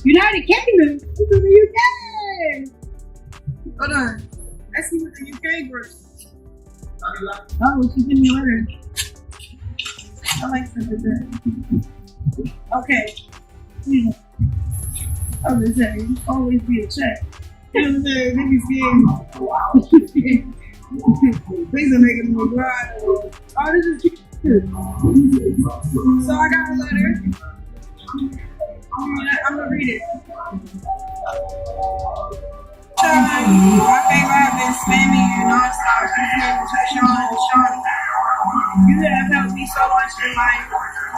United Kingdom? This is the UK! Hold on. Let's see what the UK gross. Oh, she gave me a letter. I like such a good. Okay. I was just saying, always be a check. You know what I'm saying? They be scared. Things are making me cry. Oh, this is cute. So I got a letter. I'm gonna read it. My favorite have been spamming you nonstop. His name is Chrisean. You have helped me so much in life.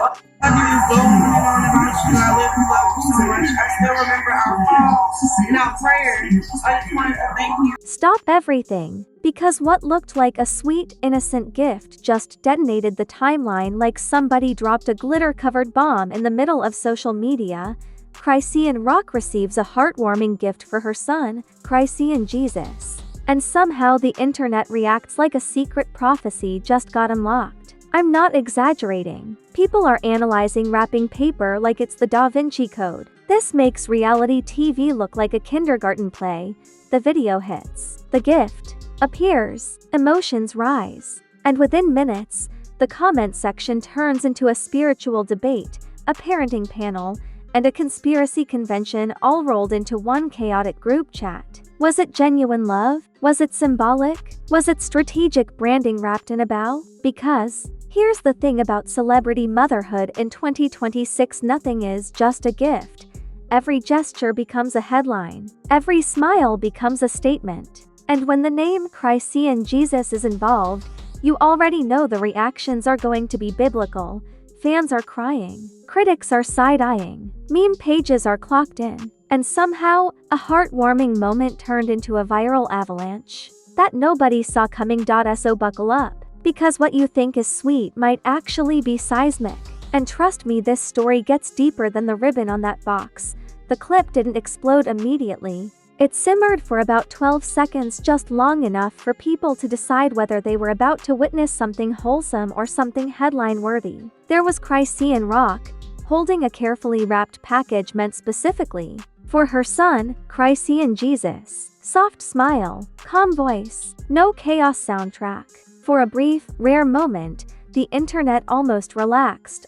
All I do is go on about you. I live and love you so much. I still remember our calls and our prayers. I just wanted to thank you. Stop everything. Because what looked like a sweet, innocent gift just detonated the timeline like somebody dropped a glitter-covered bomb in the middle of social media. Chrisean Rock receives a heartwarming gift for her son, Chrisean Jesus. And somehow the internet reacts like a secret prophecy just got unlocked. I'm not exaggerating. People are analyzing wrapping paper like it's the Da Vinci Code. This makes reality TV look like a kindergarten play. The video hits. The gift appears. Emotions rise. And within minutes, the comment section turns into a spiritual debate, a parenting panel, and a conspiracy convention all rolled into one chaotic group chat. Was it genuine love? Was it symbolic? Was it strategic branding wrapped in a bow? Because here's the thing about celebrity motherhood in 2026: nothing is just a gift. Every gesture becomes a headline. Every smile becomes a statement. And when the name Chrisean Jesus is involved, you already know the reactions are going to be biblical. Fans are crying. Critics are side-eyeing. Meme pages are clocked in. And somehow, a heartwarming moment turned into a viral avalanche that nobody saw coming. So buckle up. Because what you think is sweet might actually be seismic. And trust me, this story gets deeper than the ribbon on that box. The clip didn't explode immediately. It simmered for about 12 seconds, just long enough for people to decide whether they were about to witness something wholesome or something headline-worthy. There was Chrisean Rock, holding a carefully wrapped package meant specifically for her son, Chrisean Jesus. Soft smile, calm voice, no chaos soundtrack. For a brief, rare moment, the internet almost relaxed,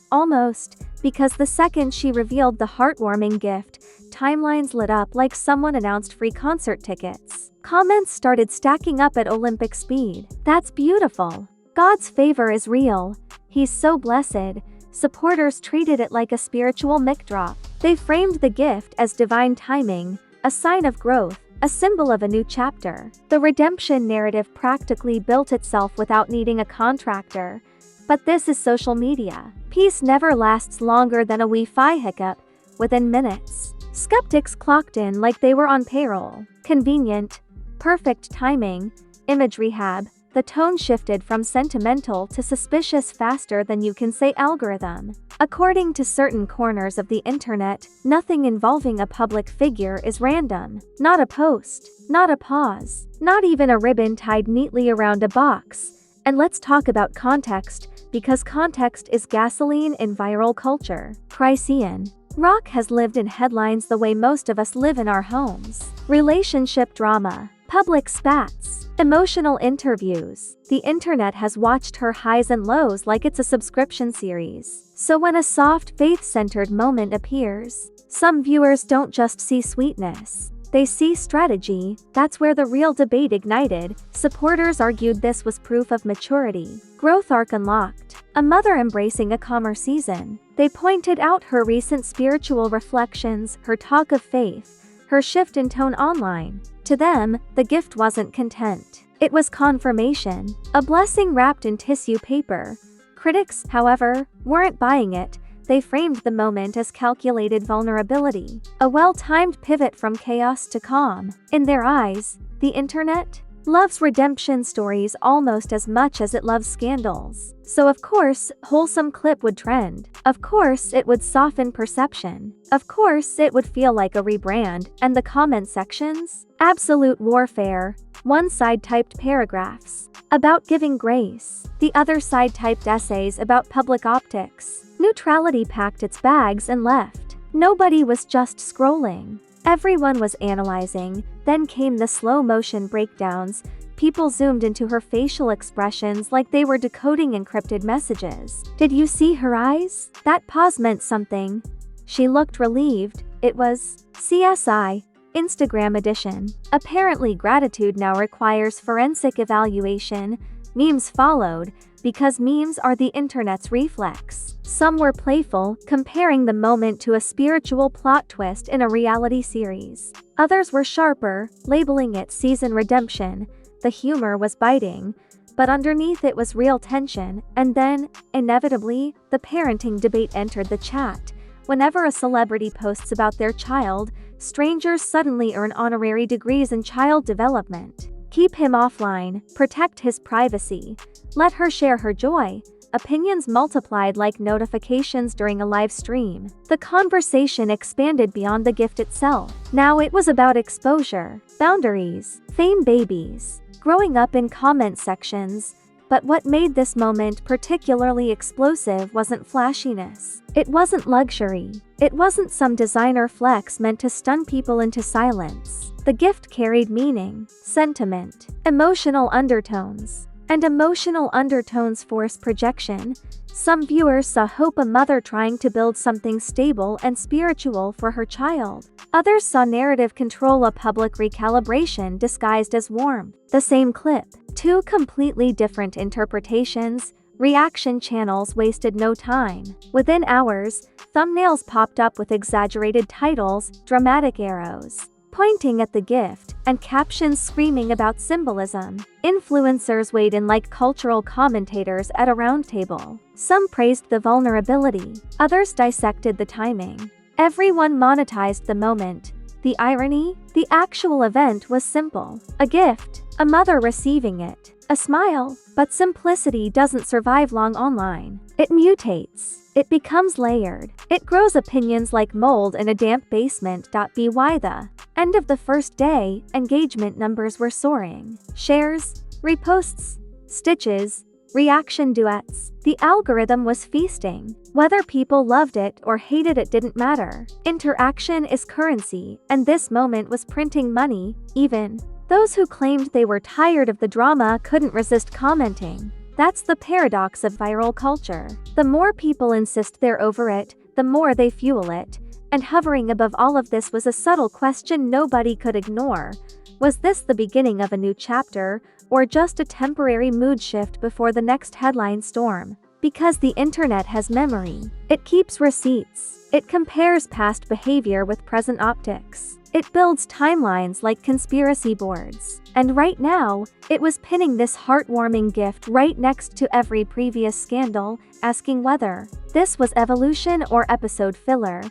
because the second she revealed the heartwarming gift, timelines lit up like someone announced free concert tickets. Comments started stacking up at Olympic speed. That's beautiful. God's favor is real. He's so blessed. Supporters treated it like a spiritual mic drop. They framed the gift as divine timing, a sign of growth, a symbol of a new chapter. The redemption narrative practically built itself without needing a contractor. But this is social media. Peace never lasts longer than a Wi-Fi hiccup. Within minutes, skeptics clocked in like they were on payroll. Convenient, perfect timing, image rehab. The tone shifted from sentimental to suspicious faster than you can say algorithm. According to certain corners of the internet, nothing involving a public figure is random. Not a post, not a pause, not even a ribbon tied neatly around a box. And let's talk about context, because context is gasoline in viral culture. Chrisean Rock has lived in headlines the way most of us live in our homes. Relationship drama, public spats, emotional interviews. The internet has watched her highs and lows like it's a subscription series. So when a soft, faith-centered moment appears, some viewers don't just see sweetness. They see strategy. That's where the real debate ignited. Supporters argued this was proof of maturity. Growth arc unlocked. A mother embracing a calmer season. They pointed out her recent spiritual reflections, her talk of faith, her shift in tone online. To them, the gift wasn't content. It was confirmation. A blessing wrapped in tissue paper. Critics, however, weren't buying it. They framed the moment as calculated vulnerability, a well-timed pivot from chaos to calm. In their eyes, the internet loves redemption stories almost as much as it loves scandals. So of course, wholesome clip would trend. Of course, it would soften perception. Of course, it would feel like a rebrand. And the comment sections? Absolute warfare. One side typed paragraphs about giving grace. The other side typed essays about public optics. Neutrality packed its bags and left. Nobody was just scrolling. Everyone was analyzing. Then came the slow-motion breakdowns. People zoomed into her facial expressions like they were decoding encrypted messages. Did you see her eyes? That pause meant something. She looked relieved. It was CSI. Instagram edition. Apparently gratitude now requires forensic evaluation. Memes followed, because memes are the internet's reflex. Some were playful, comparing the moment to a spiritual plot twist in a reality series. Others were sharper, labeling it season redemption. The humor was biting, but underneath it was real tension. And then, inevitably, the parenting debate entered the chat. Whenever a celebrity posts about their child, strangers suddenly earn honorary degrees in child development. Keep him offline, protect his privacy, let her share her joy. Opinions multiplied like notifications during a live stream. The conversation expanded beyond the gift itself. Now it was about exposure, boundaries, fame babies, growing up in comment sections. But what made this moment particularly explosive wasn't flashiness. It wasn't luxury. It wasn't some designer flex meant to stun people into silence. The gift carried meaning, sentiment, emotional undertones. And emotional undertones force projection. Some viewers saw hope, a mother trying to build something stable and spiritual for her child. Others saw narrative control, a public recalibration disguised as warmth. The same clip. Two completely different interpretations. Reaction channels wasted no time. Within hours, thumbnails popped up with exaggerated titles, dramatic arrows pointing at the gift, and captions screaming about symbolism. Influencers weighed in like cultural commentators at a roundtable. Some praised the vulnerability, others dissected the timing. Everyone monetized the moment. The irony? The actual event was simple. A gift, a mother receiving it, a smile. But simplicity doesn't survive long online. It mutates. It becomes layered. It grows opinions like mold in a damp basement. By the end of the first day, engagement numbers were soaring. Shares, reposts, stitches, reaction duets. The algorithm was feasting. Whether people loved it or hated it didn't matter. Interaction is currency, and this moment was printing money. Even those who claimed they were tired of the drama couldn't resist commenting. That's the paradox of viral culture. The more people insist they're over it, the more they fuel it. And hovering above all of this was a subtle question nobody could ignore. Was this the beginning of a new chapter, or just a temporary mood shift before the next headline storm? Because the internet has memory. It keeps receipts. It compares past behavior with present optics. It builds timelines like conspiracy boards. And right now, it was pinning this heartwarming gift right next to every previous scandal, asking whether this was evolution or episode filler.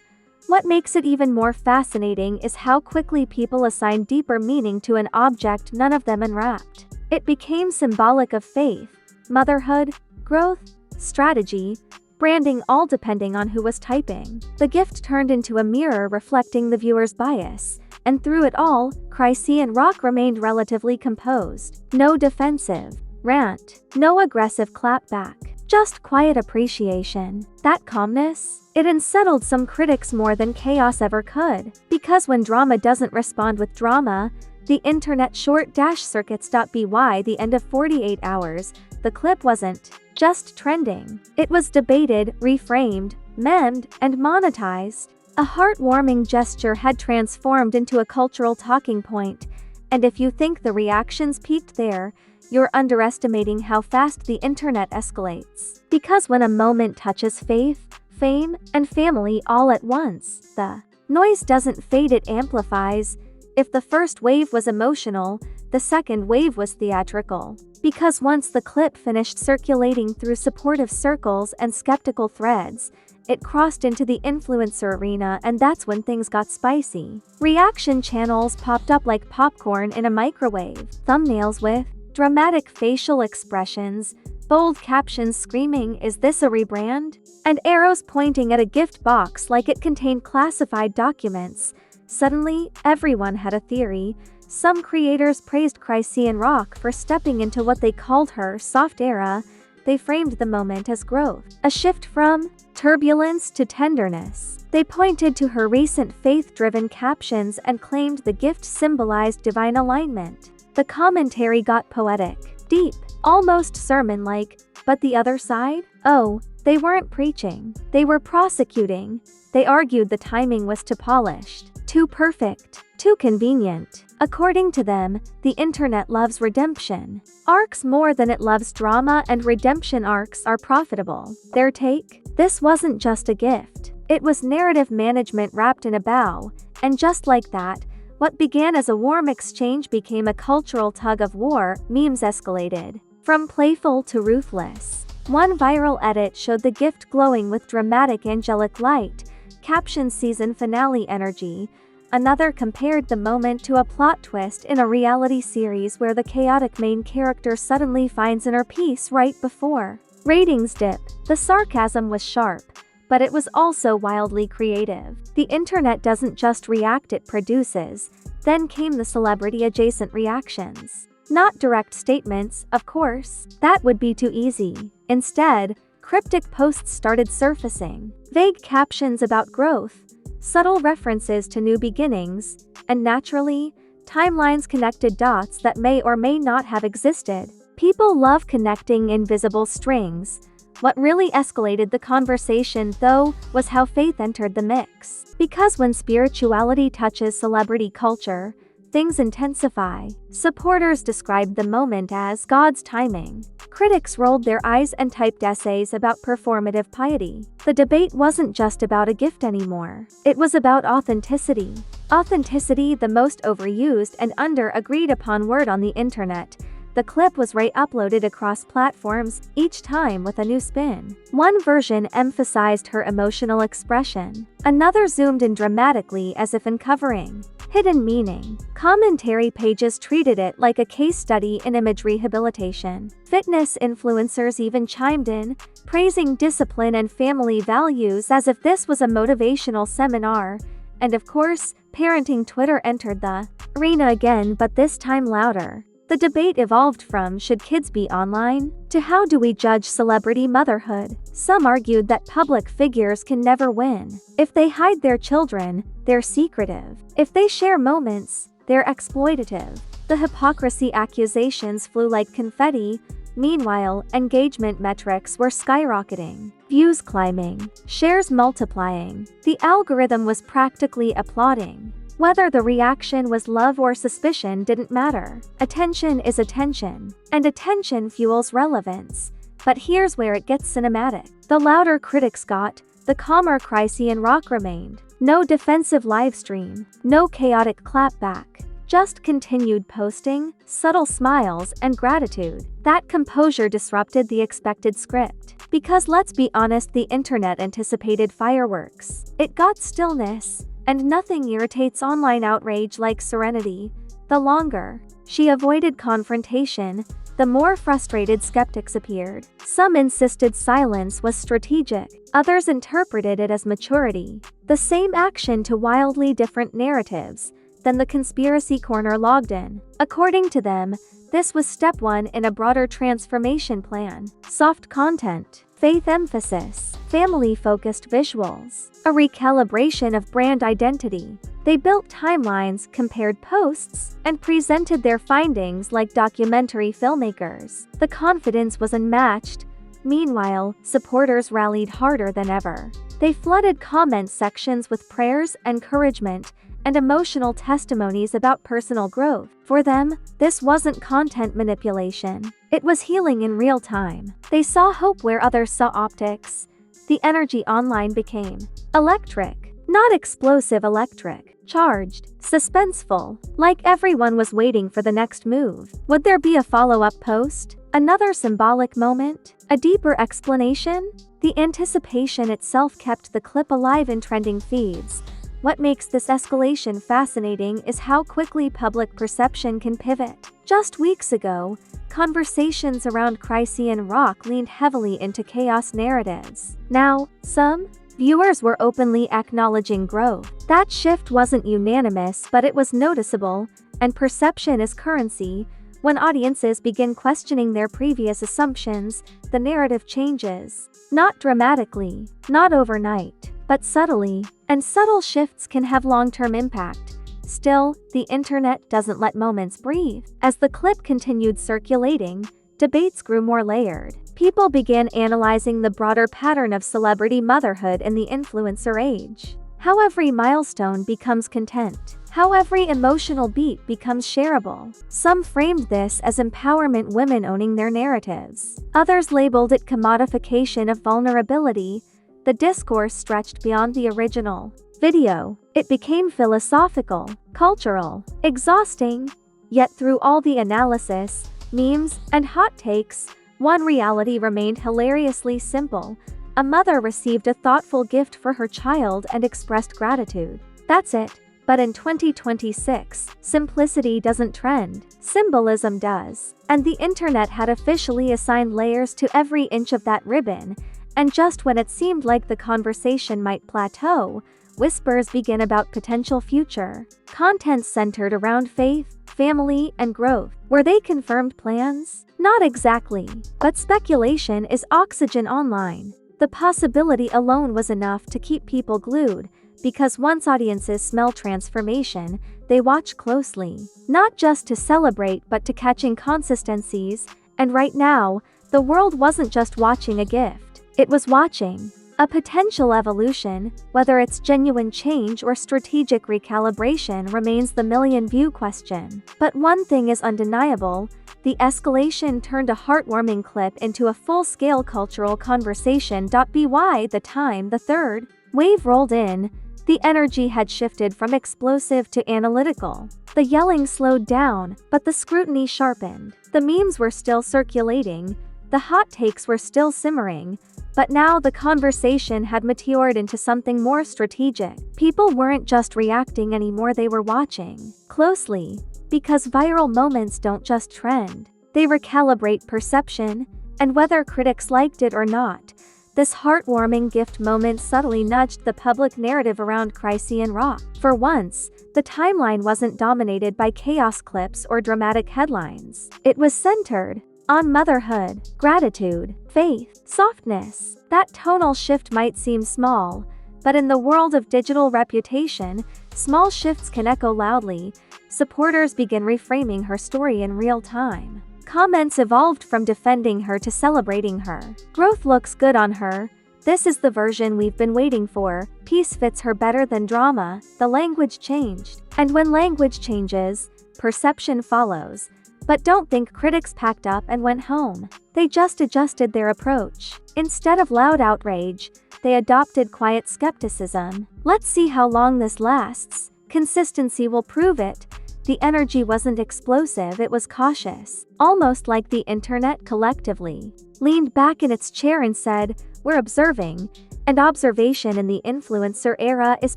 What makes it even more fascinating is how quickly people assign deeper meaning to an object none of them unwrapped. It became symbolic of faith, motherhood, growth, strategy, branding, all depending on who was typing. The gift turned into a mirror reflecting the viewer's bias, and through it all, Chrisean remained relatively composed. No defensive rant, no aggressive clapback, just quiet appreciation. That calmness, it unsettled some critics more than chaos ever could. Because when drama doesn't respond with drama, the internet short-circuits. By the end of 48 hours, the clip wasn't just trending. It was debated, reframed, memed, and monetized. A heartwarming gesture had transformed into a cultural talking point. And if you think the reactions peaked there, you're underestimating how fast the internet escalates. Because when a moment touches faith, fame, and family all at once, the noise doesn't fade, it amplifies. If the first wave was emotional, the second wave was theatrical. Because once the clip finished circulating through supportive circles and skeptical threads, it crossed into the influencer arena, and that's when things got spicy. Reaction channels popped up like popcorn in a microwave. Thumbnails with dramatic facial expressions, bold captions screaming, "Is this a rebrand?" and arrows pointing at a gift box like it contained classified documents. Suddenly, everyone had a theory. Some creators praised Chrisean for stepping into what they called her soft era, they framed the moment as growth, a shift from turbulence to tenderness. They pointed to her recent faith-driven captions and claimed the gift symbolized divine alignment. The commentary got poetic, deep, almost sermon-like, but the other side? Oh, they weren't preaching. They were prosecuting. They argued the timing was too polished, too perfect, too convenient. According to them, the internet loves redemption arcs more than it loves drama, and redemption arcs are profitable. Their take? This wasn't just a gift. It was narrative management wrapped in a bow, and just like that, what began as a warm exchange became a cultural tug-of-war. Memes escalated, from playful to ruthless. One viral edit showed the gift glowing with dramatic angelic light, captioned season finale energy. Another compared the moment to a plot twist in a reality series where the chaotic main character suddenly finds inner peace right before ratings dip. The sarcasm was sharp, but it was also wildly creative. The internet doesn't just react, it produces. Then came the celebrity-adjacent reactions. Not direct statements, of course. That would be too easy. Instead, cryptic posts started surfacing. Vague captions about growth, subtle references to new beginnings, and naturally, timelines connected dots that may or may not have existed. People love connecting invisible strings. What really escalated the conversation, though, was how faith entered the mix. Because when spirituality touches celebrity culture, things intensify. Supporters described the moment as God's timing. Critics rolled their eyes and typed essays about performative piety. The debate wasn't just about a gift anymore. It was about authenticity. Authenticity, the most overused and under-agreed upon word on the internet. The clip was re-uploaded across platforms, each time with a new spin. One version emphasized her emotional expression. Another zoomed in dramatically as if uncovering hidden meaning. Commentary pages treated it like a case study in image rehabilitation. Fitness influencers even chimed in, praising discipline and family values as if this was a motivational seminar. And of course, parenting Twitter entered the arena again, but this time louder. The debate evolved from should kids be online to how do we judge celebrity motherhood. Some argued that public figures can never win. If they hide their children, they're secretive. If they share moments, they're exploitative. The hypocrisy accusations flew like confetti. Meanwhile, engagement metrics were skyrocketing, views climbing, shares multiplying. The algorithm was practically applauding. Whether the reaction was love or suspicion didn't matter. Attention is attention, and attention fuels relevance. But here's where it gets cinematic. The louder critics got, the calmer Chrisean rock remained. No defensive livestream, no chaotic clapback. Just continued posting, subtle smiles, and gratitude. That composure disrupted the expected script. Because let's be honest, the internet anticipated fireworks. It got stillness. And nothing irritates online outrage like serenity. The longer she avoided confrontation, the more frustrated skeptics appeared. Some insisted silence was strategic, others interpreted it as maturity. The same action to wildly different narratives than the conspiracy corner logged in. According to them, this was step one in a broader transformation plan. Soft content, faith emphasis, family-focused visuals, a recalibration of brand identity. They built timelines, compared posts, and presented their findings like documentary filmmakers. The confidence was unmatched. Meanwhile, supporters rallied harder than ever. They flooded comment sections with prayers, encouragement, and emotional testimonies about personal growth. For them, this wasn't content manipulation. It was healing in real time. They saw hope where others saw optics. The energy online became electric, not explosive electric, charged, suspenseful, like everyone was waiting for the next move. Would there be a follow-up post? Another symbolic moment? A deeper explanation? The anticipation itself kept the clip alive in trending feeds. What makes this escalation fascinating is how quickly public perception can pivot. Just weeks ago, conversations around Chrisean rock leaned heavily into chaos narratives. Now, some viewers were openly acknowledging growth. That shift wasn't unanimous, but it was noticeable, and perception is currency. When audiences begin questioning their previous assumptions, the narrative changes. Not dramatically, not overnight, but subtly, and subtle shifts can have long-term impact. Still, the internet doesn't let moments breathe. As the clip continued circulating, debates grew more layered. People began analyzing the broader pattern of celebrity motherhood in the influencer age. How every milestone becomes content. How every emotional beat becomes shareable. Some framed this as empowerment, women owning their narratives. Others labeled it commodification of vulnerability. The discourse stretched beyond the original video. It became philosophical, cultural, exhausting. Yet through all the analysis, memes, and hot takes, one reality remained hilariously simple. A mother received a thoughtful gift for her child and expressed gratitude. That's it. But in 2026, simplicity doesn't trend, symbolism does. And the internet had officially assigned layers to every inch of that ribbon, and just when it seemed like the conversation might plateau, whispers begin about potential future content centered around faith, family, and growth. Were they confirmed plans? Not exactly, but speculation is oxygen online. The possibility alone was enough to keep people glued, because once audiences smell transformation, they watch closely, not just to celebrate but to catch inconsistencies. And right now, the world wasn't just watching a gift, it was watching a potential evolution. Whether it's genuine change or strategic recalibration remains the million-view question. But one thing is undeniable: the escalation turned a heartwarming clip into a full-scale cultural conversation. By the time the third wave rolled in, the energy had shifted from explosive to analytical. The yelling slowed down, but the scrutiny sharpened. The memes were still circulating, the hot takes were still simmering, but now the conversation had matured into something more strategic. People weren't just reacting anymore, they were watching closely. Because viral moments don't just trend, they recalibrate perception, and whether critics liked it or not, this heartwarming gift moment subtly nudged the public narrative around Chrisean rock. For once, the timeline wasn't dominated by chaos clips or dramatic headlines. It was centered on motherhood, gratitude, faith, softness. That tonal shift might seem small, but in the world of digital reputation, small shifts can echo loudly. Supporters begin reframing her story in real time. Comments evolved from defending her to celebrating her. Growth looks good on her. This is the version we've been waiting for. Peace fits her better than drama. The language changed. And when language changes, perception follows. But don't think critics packed up and went home. They just adjusted their approach. Instead of loud outrage, they adopted quiet skepticism. Let's see how long this lasts. Consistency will prove it. The energy wasn't explosive, it was cautious. Almost like the internet collectively leaned back in its chair and said, "We're observing." And observation in the influencer era is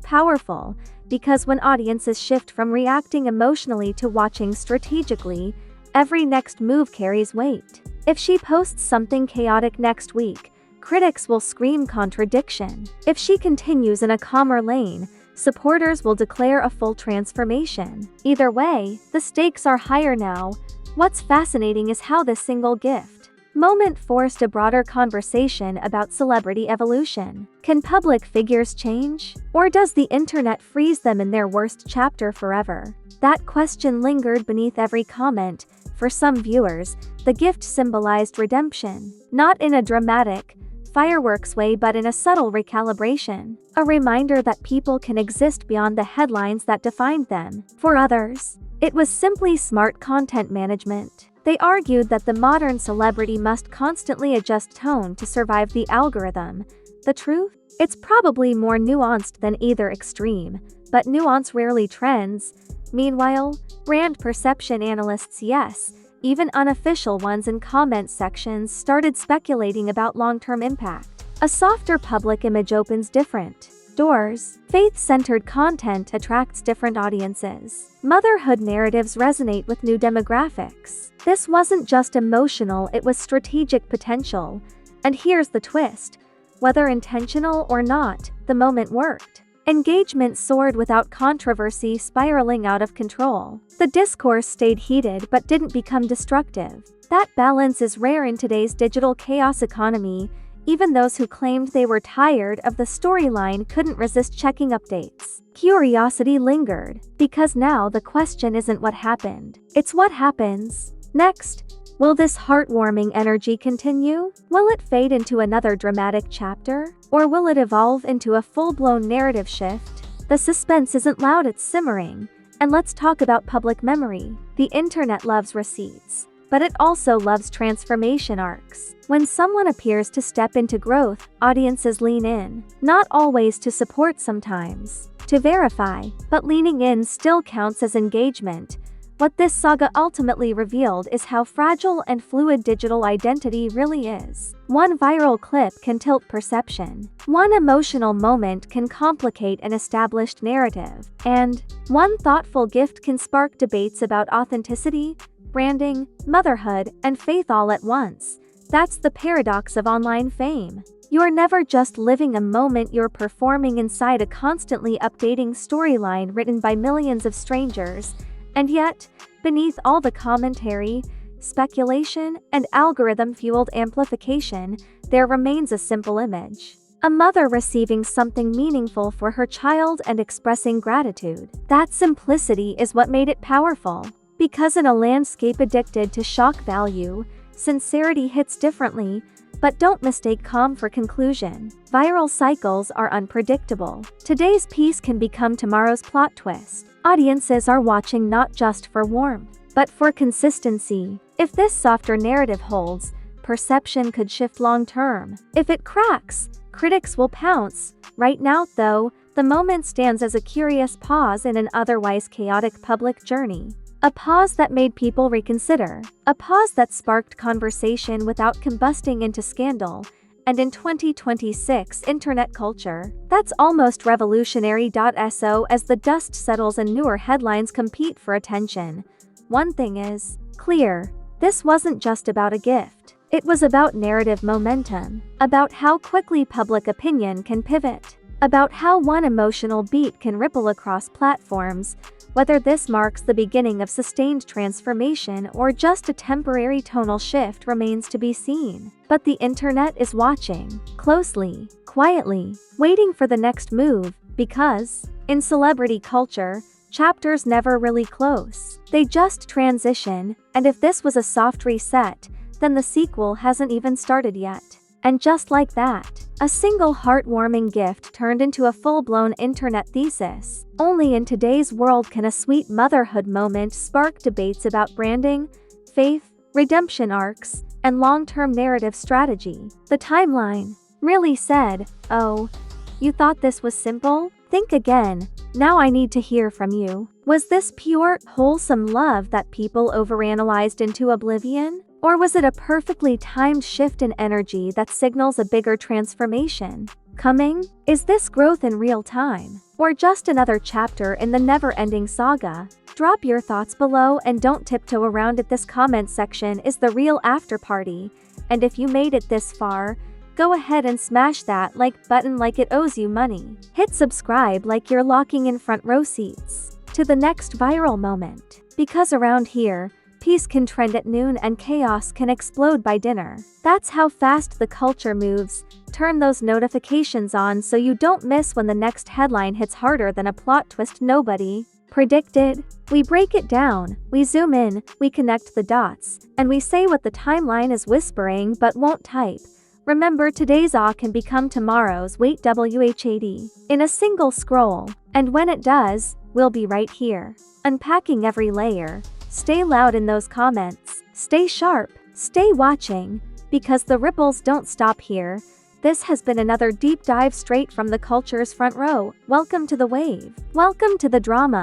powerful, because when audiences shift from reacting emotionally to watching strategically, every next move carries weight. If she posts something chaotic next week, critics will scream contradiction. If she continues in a calmer lane, supporters will declare a full transformation. Either way, the stakes are higher now. What's fascinating is how this single gift moment forced a broader conversation about celebrity evolution. Can public figures change? Or does the internet freeze them in their worst chapter forever? That question lingered beneath every comment. For some viewers, the gift symbolized redemption, not in a dramatic, fireworks way but in a subtle recalibration. A reminder that people can exist beyond the headlines that defined them. For others, it was simply smart content management. They argued that the modern celebrity must constantly adjust tone to survive the algorithm. The truth? It's probably more nuanced than either extreme, but nuance rarely trends. Meanwhile, brand perception analysts, yes, even unofficial ones in comment sections, started speculating about long-term impact. A softer public image opens different doors. Faith-centered content attracts different audiences. Motherhood narratives resonate with new demographics. This wasn't just emotional, it was strategic potential. And here's the twist: whether intentional or not, the moment worked. Engagement soared without controversy spiraling out of control. The discourse stayed heated but didn't become destructive. That balance is rare in today's digital chaos economy. Even those who claimed they were tired of the storyline couldn't resist checking updates. Curiosity lingered, because now the question isn't what happened, it's what happens next. Will this heartwarming energy continue? Will it fade into another dramatic chapter? Or will it evolve into a full-blown narrative shift? The suspense isn't loud, it's simmering. And let's talk about public memory. The internet loves receipts, but it also loves transformation arcs. When someone appears to step into growth, audiences lean in. Not always to support, sometimes to verify, but leaning in still counts as engagement. What this saga ultimately revealed is how fragile and fluid digital identity really is. One viral clip can tilt perception. One emotional moment can complicate an established narrative. And one thoughtful gift can spark debates about authenticity, branding, motherhood, and faith all at once. That's the paradox of online fame. You're never just living a moment, you're performing inside a constantly updating storyline written by millions of strangers. And yet, beneath all the commentary, speculation, and algorithm-fueled amplification, there remains a simple image. A mother receiving something meaningful for her child and expressing gratitude. That simplicity is what made it powerful. Because in a landscape addicted to shock value, sincerity hits differently. But don't mistake calm for conclusion. Viral cycles are unpredictable. Today's piece can become tomorrow's plot twist. Audiences are watching not just for warmth, but for consistency. If this softer narrative holds, perception could shift long-term. If it cracks, critics will pounce. Right now, though, the moment stands as a curious pause in an otherwise chaotic public journey. A pause that made people reconsider. A pause that sparked conversation without combusting into scandal. And in 2026 internet culture, that's almost revolutionary. So as the dust settles and newer headlines compete for attention, one thing is clear: this wasn't just about a gift. It was about narrative momentum, about how quickly public opinion can pivot, about how one emotional beat can ripple across platforms. Whether this marks the beginning of sustained transformation or just a temporary tonal shift remains to be seen. But the internet is watching, closely, quietly, waiting for the next move, because, in celebrity culture, chapters never really close. They just transition, and if this was a soft reset, then the sequel hasn't even started yet. And just like that, a single heartwarming gift turned into a full-blown internet thesis. Only in today's world can a sweet motherhood moment spark debates about branding, faith, redemption arcs, and long-term narrative strategy. The timeline really said, "Oh, you thought this was simple? Think again. Now I need to hear from you." Was this pure, wholesome love that people overanalyzed into oblivion? Or was it a perfectly timed shift in energy that signals a bigger transformation coming? Is this growth in real time, or just another chapter in the never-ending saga? Drop your thoughts below and don't tiptoe around it. This comment section is the real after party. And if you made it this far, go ahead and smash that like button like it owes you money. Hit subscribe like you're locking in front row seats to the next viral moment. Because around here, peace can trend at noon and chaos can explode by dinner. That's how fast the culture moves. Turn those notifications on so you don't miss when the next headline hits harder than a plot twist nobody predicted. We break it down, we zoom in, we connect the dots, and we say what the timeline is whispering but won't type. Remember, today's awe can become tomorrow's wait. WHAD in a single scroll. And when it does, we'll be right here, unpacking every layer. Stay loud in those comments. Stay sharp. Stay watching, because the ripples don't stop here. This has been another deep dive straight from the culture's front row. Welcome to the wave. Welcome to the drama.